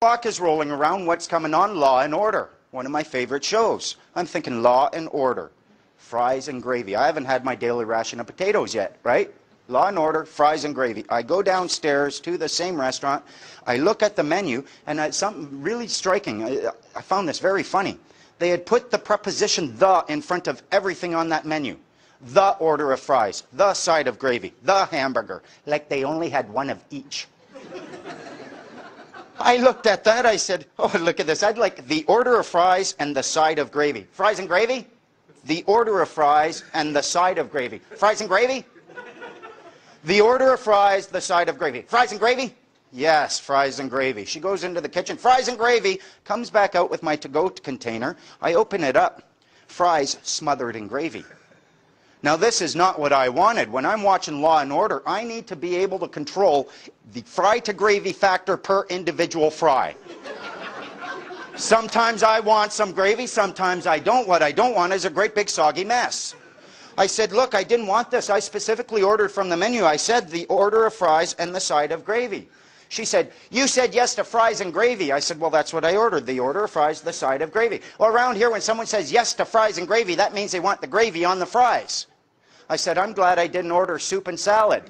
clock is rolling around. What's coming on? Law and Order. One of my favorite shows. I'm thinking Law and Order. Fries and gravy. I haven't had my daily ration of potatoes yet, right? Law and Order, fries and gravy. I go downstairs to the same restaurant. I look at the menu, and something really striking. I found this very funny. They had put the preposition the in front of everything on that menu. The order of fries, the side of gravy, the hamburger. Like they only had one of each. I looked at that, I said, oh, look at this. I'd like the order of fries and the side of gravy. Fries and gravy? The order of fries and the side of gravy. Fries and gravy? The order of fries, the side of gravy. Fries and gravy? Yes, fries and gravy. She goes into the kitchen, fries and gravy, comes back out with my to-go container. I open it up. Fries smothered in gravy. Now, this is not what I wanted. When I'm watching Law and Order, I need to be able to control the fry to gravy factor per individual fry. Sometimes I want some gravy, sometimes I don't. What I don't want is a great big soggy mess. I said, look, I didn't want this. I specifically ordered from the menu. I said the order of fries and the side of gravy. She said, you said yes to fries and gravy. I said, well, that's what I ordered, the order of fries, the side of gravy. Well, around here, when someone says yes to fries and gravy, that means they want the gravy on the fries. I said, I'm glad I didn't order soup and salad.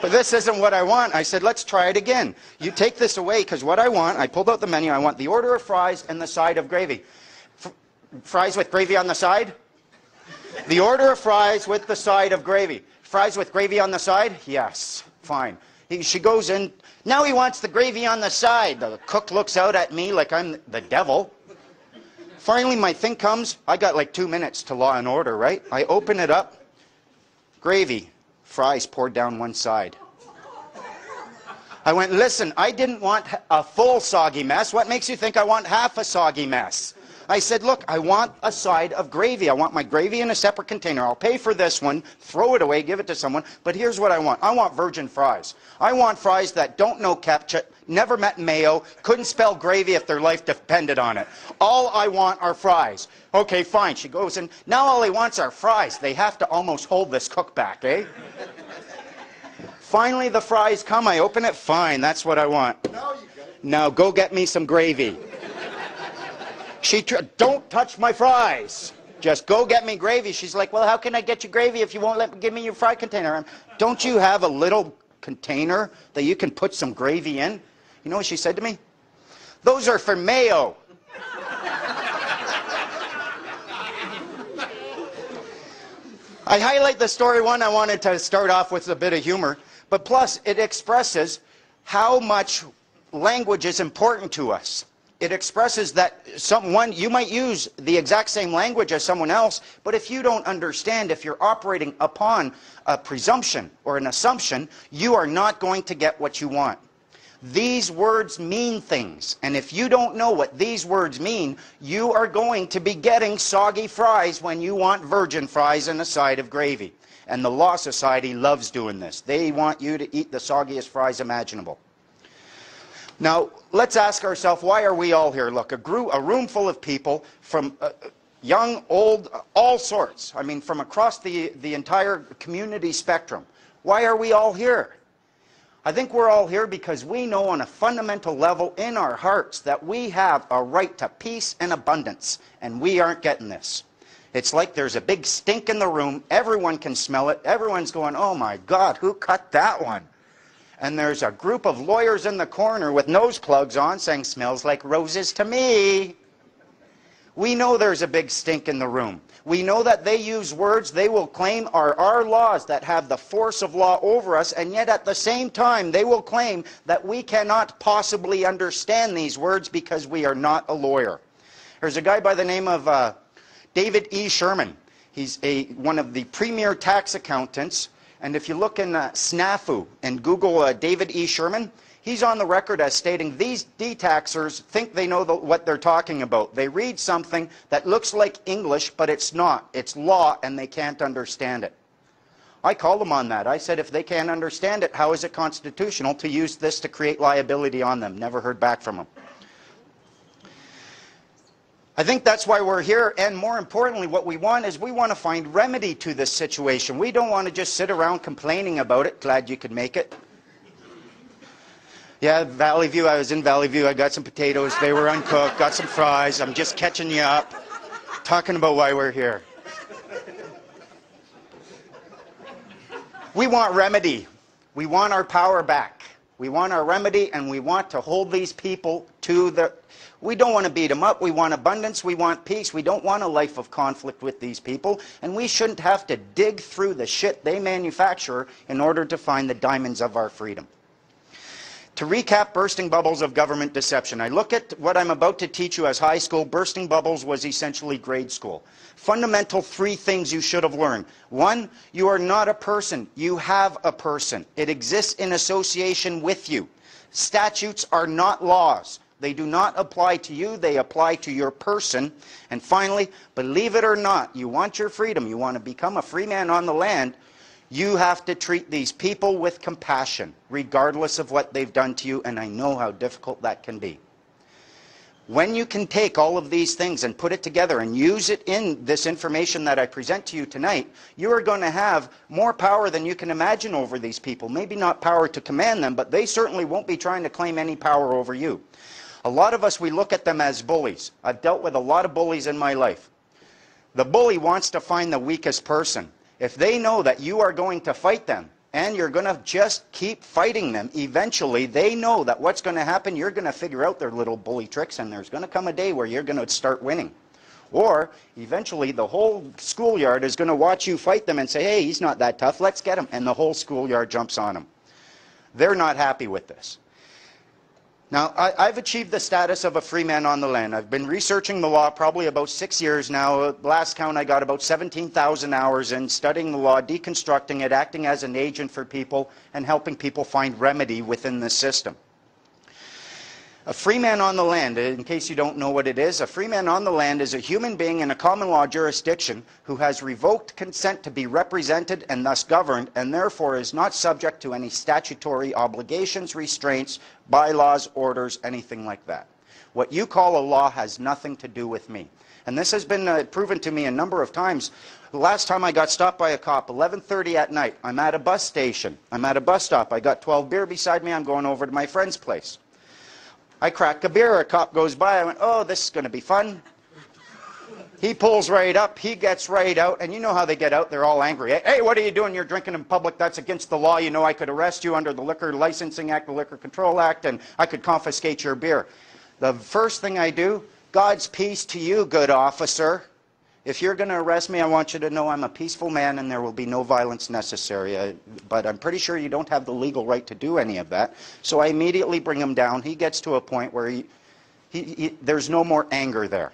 But this isn't what I want. I said, let's try it again. You take this away, because what I want, I pulled out the menu, I want the order of fries and the side of gravy. Fries with gravy on the side? The order of fries with the side of gravy. Fries with gravy on the side? Yes, fine. She goes in. Now he wants the gravy on the side. The cook looks out at me like I'm the devil. Finally, my thing comes. I got like 2 minutes to Law and Order, right? I open it up. Gravy. Fries poured down one side. I went, listen, I didn't want a full soggy mess. What makes you think I want half a soggy mess? I said, look, I want a side of gravy. I want my gravy in a separate container. I'll pay for this one, throw it away, give it to someone. But here's what I want. I want virgin fries. I want fries that don't know ketchup, never met mayo, couldn't spell gravy if their life depended on it. All I want are fries. Okay, fine. She goes in. Now all he wants are fries. They have to almost hold this cook back, eh? Finally, the fries come. I open it. Fine, that's what I want. Now go get me some gravy. Don't touch my fries. Just go get me gravy. She's like, well, how can I get you gravy if you won't give me your fry container? Don't you have a little container that you can put some gravy in? You know what she said to me? Those are for mayo. I highlight the story one. I wanted to start off with a bit of humor. But plus, it expresses how much language is important to us. It expresses that you might use the exact same language as someone else, but if you don't understand, if you're operating upon a presumption or an assumption, you are not going to get what you want. These words mean things, and if you don't know what these words mean, you are going to be getting soggy fries when you want virgin fries and a side of gravy. And the Law Society loves doing this. They want you to eat the soggiest fries imaginable. Now, let's ask ourselves, why are we all here? Look, a room full of people from young, old, all sorts. I mean, from across the entire community spectrum. Why are we all here? I think we're all here because we know on a fundamental level in our hearts that we have a right to peace and abundance, and we aren't getting this. It's like there's a big stink in the room. Everyone can smell it. Everyone's going, oh my God, who cut that one? And there's a group of lawyers in the corner with nose plugs on saying, smells like roses to me. We know there's a big stink in the room. We know that they use words they will claim are our laws that have the force of law over us, and yet at the same time they will claim that we cannot possibly understand these words because we are not a lawyer. There's a guy by the name of David E. Sherman. He's one of the premier tax accountants. And if you look in Snafu and Google David E. Sherman, he's on the record as stating these detaxers think they know what they're talking about. They read something that looks like English, but it's not. It's law, and they can't understand it. I called them on that. I said, if they can't understand it, how is it constitutional to use this to create liability on them? Never heard back from them. I think that's why we're here, and more importantly, what we want is we want to find remedy to this situation. We don't want to just sit around complaining about it. Glad you could make it. Yeah, Valley View. I was in Valley View. I got some potatoes. They were uncooked. Got some fries. I'm just catching you up. Talking about why we're here. We want remedy. We want our power back. We want our remedy, and we want to hold these people to the... We don't want to beat them up. We want abundance. We want peace. We don't want a life of conflict with these people, and we shouldn't have to dig through the shit they manufacture in order to find the diamonds of our freedom. To recap bursting bubbles of government deception, I look at what I'm about to teach you as high school. Bursting bubbles was essentially grade school. Fundamental 3 things you should have learned. 1, you are not a person. You have a person. It exists in association with you. Statutes are not laws. They do not apply to you. They apply to your person. And finally, believe it or not, you want your freedom. You want to become a free man on the land. You have to treat these people with compassion, regardless of what they've done to you, and I know how difficult that can be. When you can take all of these things and put it together and use it in this information that I present to you tonight, you are going to have more power than you can imagine over these people. Maybe not power to command them, but they certainly won't be trying to claim any power over you. A lot of us, we look at them as bullies. I've dealt with a lot of bullies in my life. The bully wants to find the weakest person. If they know that you are going to fight them and you're going to just keep fighting them, eventually they know that what's going to happen, you're going to figure out their little bully tricks, and there's going to come a day where you're going to start winning. Or eventually the whole schoolyard is going to watch you fight them and say, hey, he's not that tough, let's get him. And the whole schoolyard jumps on him. They're not happy with this. Now, I've achieved the status of a free man on the land. I've been researching the law probably about 6 years now. Last count, I got about 17,000 hours in studying the law, deconstructing it, acting as an agent for people, and helping people find remedy within the system. A free man on the land, in case you don't know what it is, a free man on the land is a human being in a common law jurisdiction who has revoked consent to be represented and thus governed, and therefore is not subject to any statutory obligations, restraints, bylaws, orders, anything like that. What you call a law has nothing to do with me. And this has been proven to me a number of times. The last time I got stopped by a cop, 11:30 at night, I'm at a bus station. I'm at a bus stop. I got 12 beer beside me. I'm going over to my friend's place. I crack a beer, a cop goes by, I went, oh, this is going to be fun. He pulls right up, he gets right out, and you know how they get out, they're all angry. Hey, what are you doing? You're drinking in public, that's against the law. You know I could arrest you under the Liquor Licensing Act, the Liquor Control Act, and I could confiscate your beer. The first thing I do, God's peace to you, good officer. If you're going to arrest me, I want you to know I'm a peaceful man and there will be no violence necessary. But I'm pretty sure you don't have the legal right to do any of that. So I immediately bring him down. He gets to a point where there's no more anger there.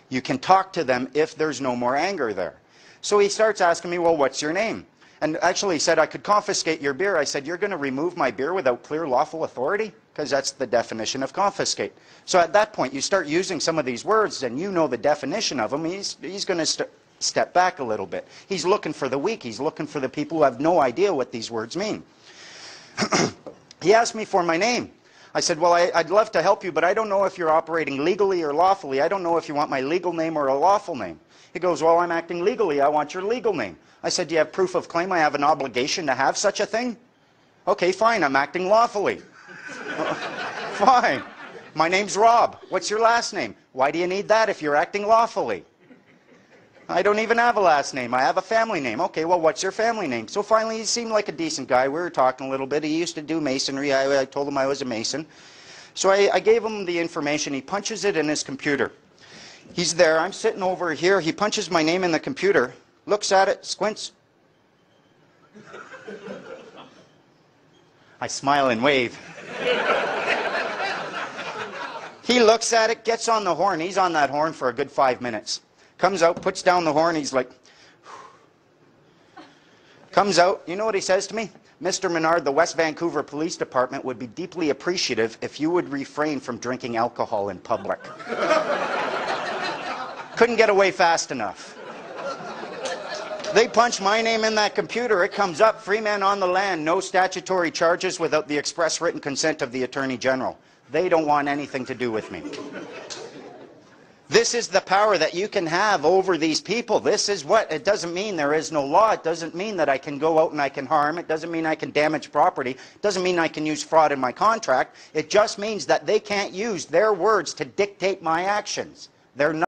You can talk to them if there's no more anger there. So he starts asking me, well, what's your name? And actually he said, I could confiscate your beer. I said, you're going to remove my beer without clear lawful authority? Because that's the definition of confiscate. So at that point, you start using some of these words, and you know the definition of them. He's going to step back a little bit. He's looking for the weak. He's looking for the people who have no idea what these words mean. He asked me for my name. I said, well, I'd love to help you, but I don't know if you're operating legally or lawfully. I don't know if you want my legal name or a lawful name. He goes, well, I'm acting legally. I want your legal name. I said, do you have proof of claim? I have an obligation to have such a thing? Okay, fine. I'm acting lawfully. Fine. My name's Rob. What's your last name? Why do you need that if you're acting lawfully? I don't even have a last name. I have a family name. Okay, well, what's your family name? So finally, he seemed like a decent guy. We were talking a little bit. He used to do masonry. I told him I was a mason. So I gave him the information. He punches it in his computer. He's there. I'm sitting over here. He punches my name in the computer, looks at it, squints. I smile and wave. He looks at it, gets on the horn. He's on that horn for a good 5 minutes. Comes out, puts down the horn. He's like, comes out. You know what he says to me? Mr. Menard, the West Vancouver Police Department would be deeply appreciative if you would refrain from drinking alcohol in public. Couldn't get away fast enough. They punch my name in that computer. It comes up, free man on the land, no statutory charges without the express written consent of the Attorney General. They don't want anything to do with me. This is the power that you can have over these people. This is what, it doesn't mean there is no law. It doesn't mean that I can go out and I can harm. It doesn't mean I can damage property. It doesn't mean I can use fraud in my contract. It just means that they can't use their words to dictate my actions. They're not